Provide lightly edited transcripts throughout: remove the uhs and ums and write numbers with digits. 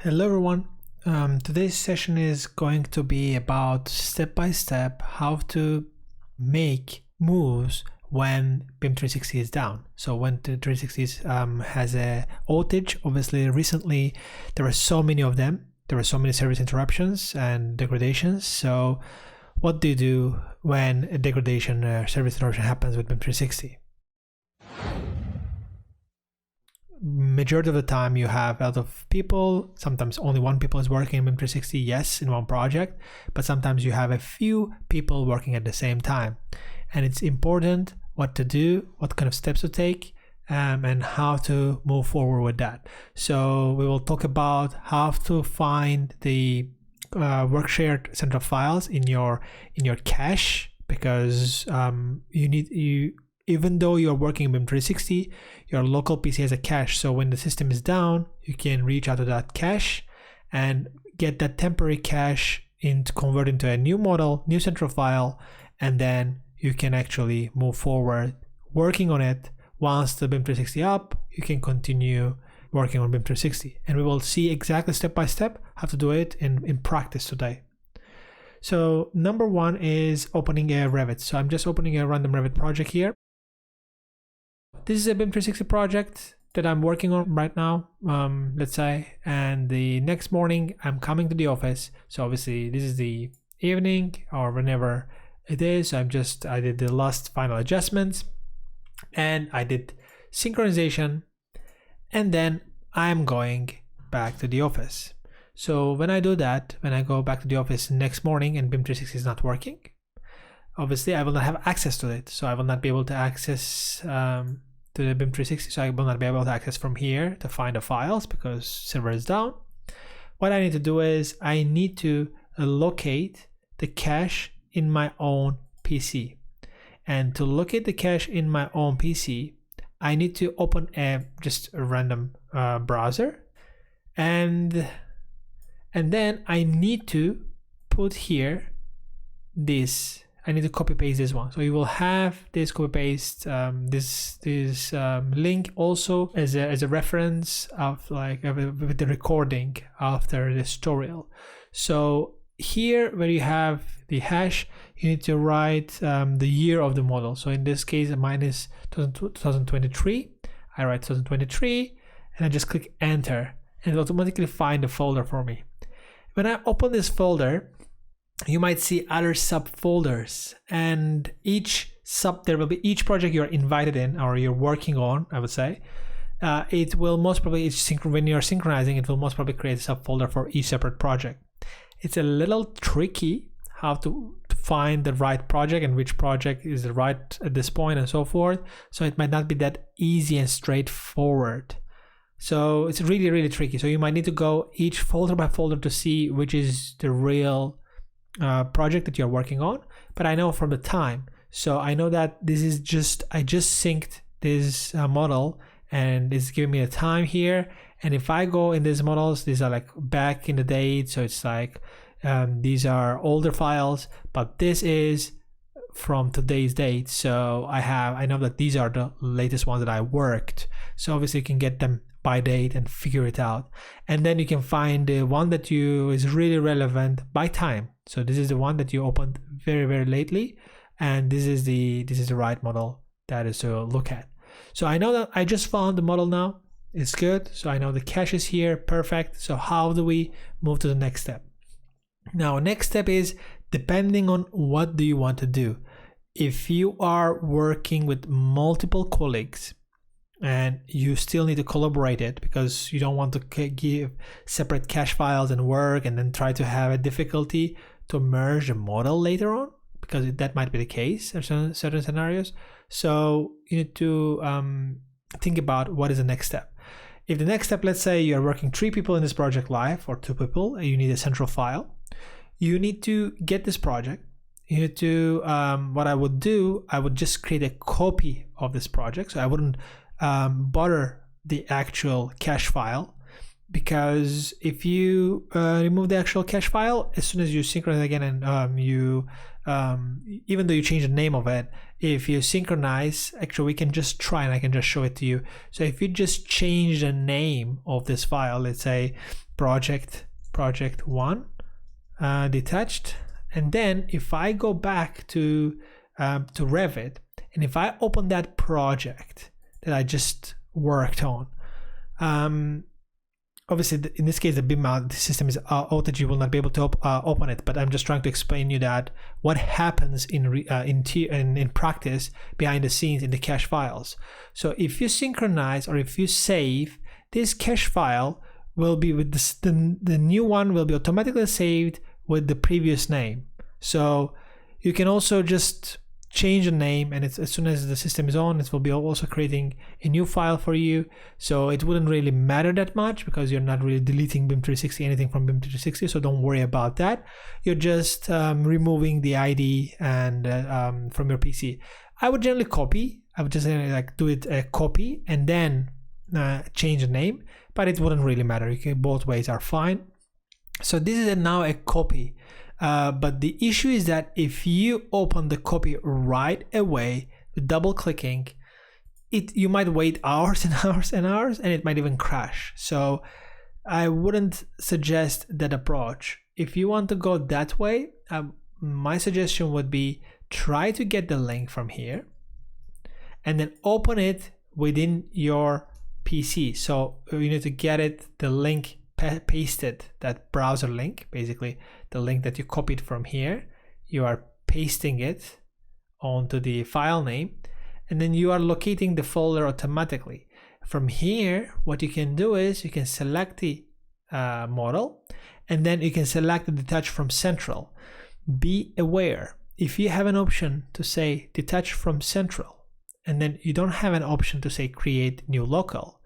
Hello everyone. Today's session is going to be about step-by-step how to make moves when BIM 360 is down. So when the 360 has a outage, obviously recently there are so many of them. There are so many service interruptions and degradations. So what do you do when a degradation or service interruption happens with BIM 360? Majority of the time you have a lot of people, sometimes only one people is working in BIM 360, yes, in one project, but sometimes you have a few people working at the same time. And it's important what to do, what kind of steps to take, and how to move forward with that. So we will talk about how to find the work shared central files in your cache, because even though you're working in BIM 360, your local PC has a cache. So when the system is down, you can reach out to that cache and get that temporary cache convert into a new model, new central file, and then you can actually move forward working on it. Once the BIM 360 up, you can continue working on BIM 360. And we will see exactly step by step how to do it in practice today. So number one is opening a Revit. So I'm just opening a random Revit project here. This is a BIM 360 project that I'm working on right now, let's say, and the next morning I'm coming to the office. So obviously this is the evening or whenever it is. I did the last final adjustments and I did synchronization, and then I'm going back to the office. So when I do that, when I go back to the office next morning and BIM 360 is not working, obviously I will not have access to it. So I will not be able to access to the BIM 360. So I will not be able to access from here to find the files because server is down. What I need to do is I need to locate the cache in my own PC. And to locate the cache in my own PC, I need to open just a random browser, and then I need to put here this. I need to copy paste this one. So you will have this copy paste this link also as a reference of with the recording after this tutorial. So here where you have the hash, you need to write the year of the model. So in this case mine is 2023. I write 2023 and I just click enter and it automatically find the folder for me. When I open this folder, you might see other subfolders, and there will be each project you're invited in or you're working on, I would say. It will most probably, when you're synchronizing, it will most probably create a subfolder for each separate project. It's a little tricky how to find the right project and which project is the right at this point and so forth. So it might not be that easy and straightforward. So it's really, really tricky. So you might need to go each folder by folder to see which is the real project that you're working on. But I know from the time, so I know that this is I just synced this model and it's giving me a time here. And if I go in these models, these are like back in the date, so it's like these are older files, but this is from today's date. So I know that these are the latest ones that I worked. So obviously you can get them by date and figure it out, and then you can find the one that is really relevant by time. So this is the one that you opened very, very lately, and this is the right model that is to look at. So I know that I just found the model now. It's good. So I know the cache is here, perfect. So how do we move to the next step? Now, next step is depending on what do you want to do. If you are working with multiple colleagues and you still need to collaborate it because you don't want to give separate cache files and work and then try to have a difficulty to merge a model later on, because that might be the case in certain scenarios. So you need to think about what is the next step. If the next step, let's say you're working 3 people in this project live or 2 people, and you need a central file, you need to get this project. You need to, what I would do, I would just create a copy of this project. So I wouldn't bother the actual cache file, because if you remove the actual cache file, as soon as you synchronize again and even though you change the name of it, if you synchronize, actually we can just try and I can just show it to you. So if you just change the name of this file, let's say project 1 detached. And then if I go back to Revit, and if I open that project that I just worked on, obviously in this case the BIM system is outage, you will not be able to open it, but I'm just trying to explain you that what happens in practice behind the scenes in the cache files. So if you synchronize or if you save, this cache file will be with the new one will be automatically saved with the previous name. So you can also just change the name, and as soon as the system is on, it will be also creating a new file for you. So it wouldn't really matter that much because you're not really deleting BIM 360, anything from BIM 360. So don't worry about that. You're just removing the ID and from your PC. I would generally copy. I would just like do it a copy and then change the name, but it wouldn't really matter. You can, both ways are fine. So this is now a copy. But the issue is that if you open the copy right away with double clicking, you might wait hours and hours and hours, and it might even crash. So I wouldn't suggest that approach. If you want to go that way, my suggestion would be try to get the link from here and then open it within your PC. So you need to get it, the link pasted, that browser link, basically the link that you copied from here, you are pasting it onto the file name, and then you are locating the folder automatically. From here, what you can do is you can select the model, and then you can select the detach from central. Be aware, if you have an option to say detach from central, and then you don't have an option to say create new local,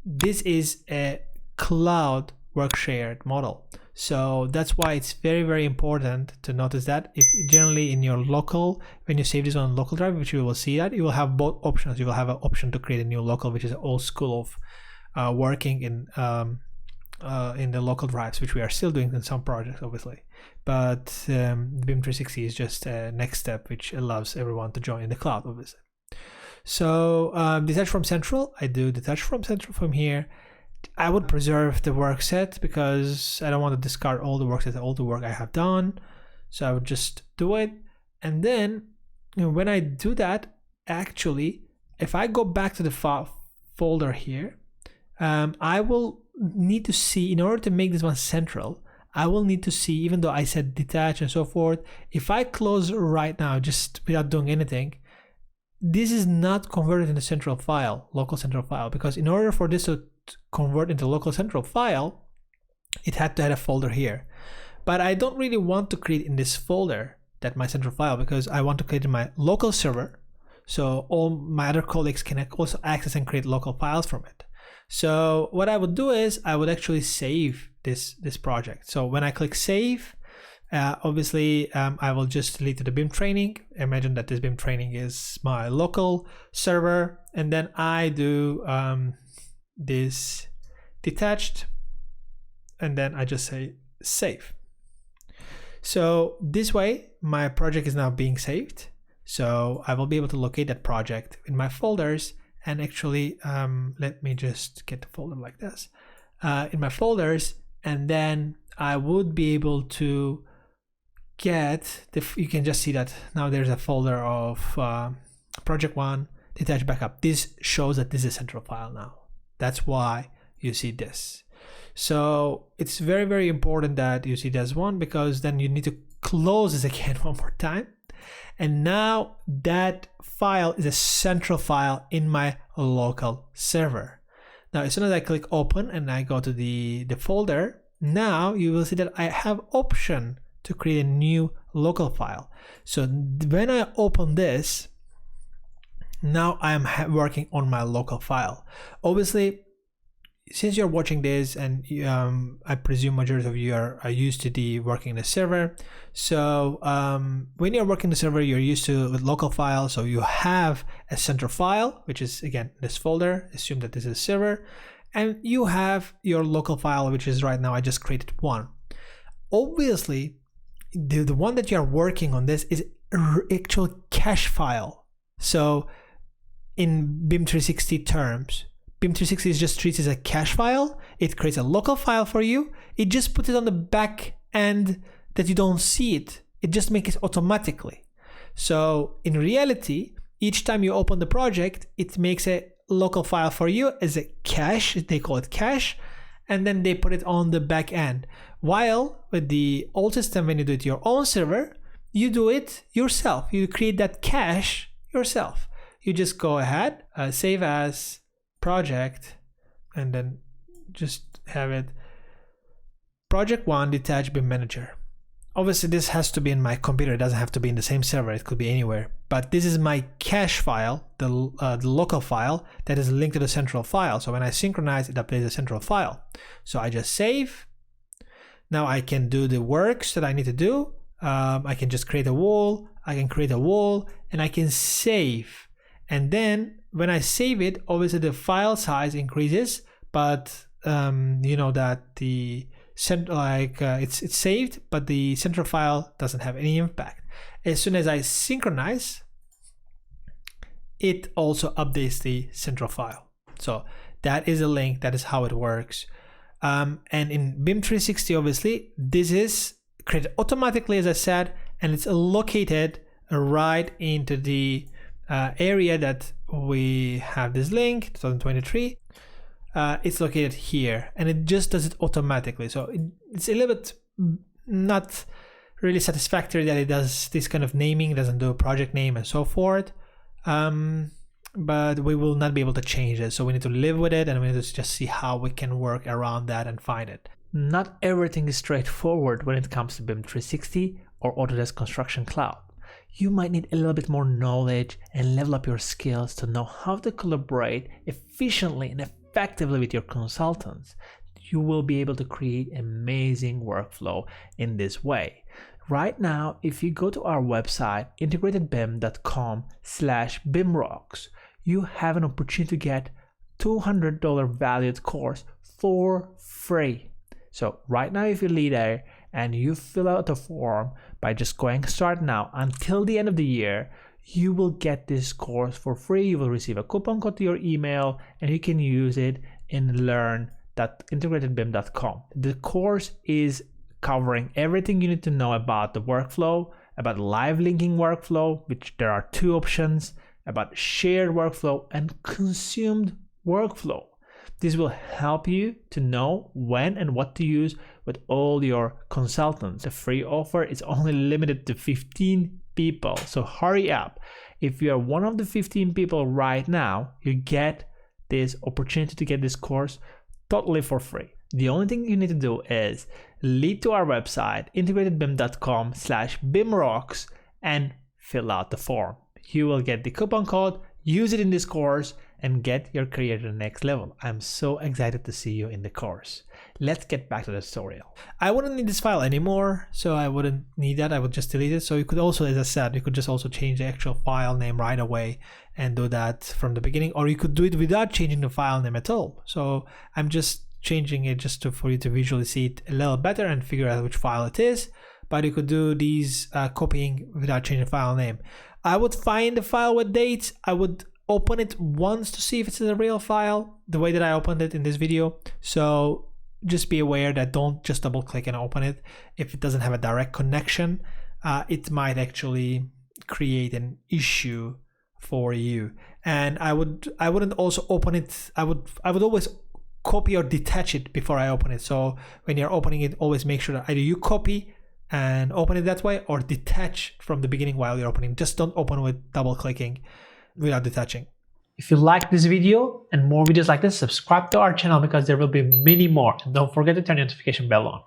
this is a cloud work shared model. So that's why it's very, very important to notice that if generally in your local, when you save this on local drive, which you will see that you will have both options. You will have an option to create a new local, which is an old school of working in the local drives, which we are still doing in some projects, obviously. But BIM 360 is just a next step, which allows everyone to join in the cloud, obviously. So detach from central, I do detach from central from here. I would preserve the work set because I don't want to discard all the work I have done. So I would just do it. And then when I do that, actually, if I go back to the folder here, I will need to see, in order to make this one central, I will need to see, even though I said detach and so forth, if I close right now, just without doing anything, this is not converted into central file, local central file, because in order for this to convert into local central file, it had to have a folder here. But I don't really want to create in this folder that my central file, because I want to create in my local server, so all my other colleagues can also access and create local files from it. So what I would do is I would actually save this project. So when I click save, obviously I will just delete to the BIM training. Imagine that this BIM training is my local server, and then I do this detached, and then I just say save. So this way my project is now being saved, so I will be able to locate that project in my folders. And actually let me just get the folder like this in my folders, and then I would be able to get you can just see that now there's a folder of project 1 detached backup. This shows that this is a central file now. That's why you see this. So it's very, very important that you see this one, because then you need to close this again one more time. And now that file is a central file in my local server. Now, as soon as I click open and I go to the folder, now you will see that I have option to create a new local file. So when I open this, now I am working on my local file. Obviously, since you're watching this, and I presume majority of you are used to the working in the server. So when you're working in the server, you're used to with local files. So you have a central file, which is again this folder. Assume that this is a server, and you have your local file, which is right now I just created one. Obviously, the one that you're working on this is actual cache file. So in BIM 360 terms, BIM 360 is just treated as a cache file, it creates a local file for you. It just puts it on the back end that you don't see it. It just makes it automatically. So in reality, each time you open the project, it makes a local file for you as a cache. They call it cache, and then they put it on the back end. While with the old system, when you do it your own server, you do it yourself. You create that cache yourself. You just go ahead, save as project, and then just have it project 1 detached BIM manager. Obviously this has to be in my computer. It doesn't have to be in the same server. It could be anywhere, but this is my cache file, the local file that is linked to the central file. So when I synchronize, it updates the central file. So I just save. Now I can do the works that I need to do. I can just create a wall. I can create a wall and I can save. And then when I save it, obviously the file size increases, but you know that the it's saved, but the central file doesn't have any impact. As soon as I synchronize, it also updates the central file. So that is a link. That is how it works. And in BIM 360, obviously, this is created automatically, as I said, and it's located right into the area that we have this link, 2023. It's located here, and it just does it automatically. So it's a little bit not really satisfactory that it does this kind of naming. It doesn't do a project name and so forth. But we will not be able to change it. So we need to live with it, and we need to just see how we can work around that and find it. Not everything is straightforward when it comes to BIM 360 or Autodesk Construction Cloud. You might need a little bit more knowledge and level up your skills to know how to collaborate efficiently and effectively with your consultants. You will be able to create amazing workflow in this way. Right now, if you go to our website, integratedbim.com/BIMrocks, you have an opportunity to get $200 valued course for free. So right now, if you lead there and you fill out the form by just going start now until the end of the year, you will get this course for free. You will receive a coupon code to your email and you can use it in learn.integratedbim.com. The course is covering everything you need to know about the workflow, about live linking workflow, which there are 2 options, about shared workflow and consumed workflow. This will help you to know when and what to use with all your consultants. The free offer is only limited to 15 people, so hurry up. If you are one of the 15 people right now, you get this opportunity to get this course totally for free. The only thing you need to do is lead to our website, integratedbim.com/BIMrocks, and fill out the form. You will get the coupon code, use it in this course, and get your career to the next level. I'm so excited to see you in the course. Let's get back to the tutorial. I wouldn't need this file anymore, so I wouldn't need that. I would just delete it. So you could also, as I said, you could just also change the actual file name right away and do that from the beginning, or you could do it without changing the file name at all. So I'm just changing it just for you to visually see it a little better and figure out which file it is. But you could do these copying without changing the file name. I would find the file with dates. I would open it once to see if it's a real file, the way that I opened it in this video. So just be aware that don't just double click and open it. If it doesn't have a direct connection, it might actually create an issue for you. And I wouldn't also open it. I would always copy or detach it before I open it. So when you're opening it, always make sure that either you copy and open it that way or detach from the beginning while you're opening. Just don't open with double clicking without detaching. If you like this video and more videos like this, subscribe to our channel because there will be many more. And don't forget to turn the notification bell on.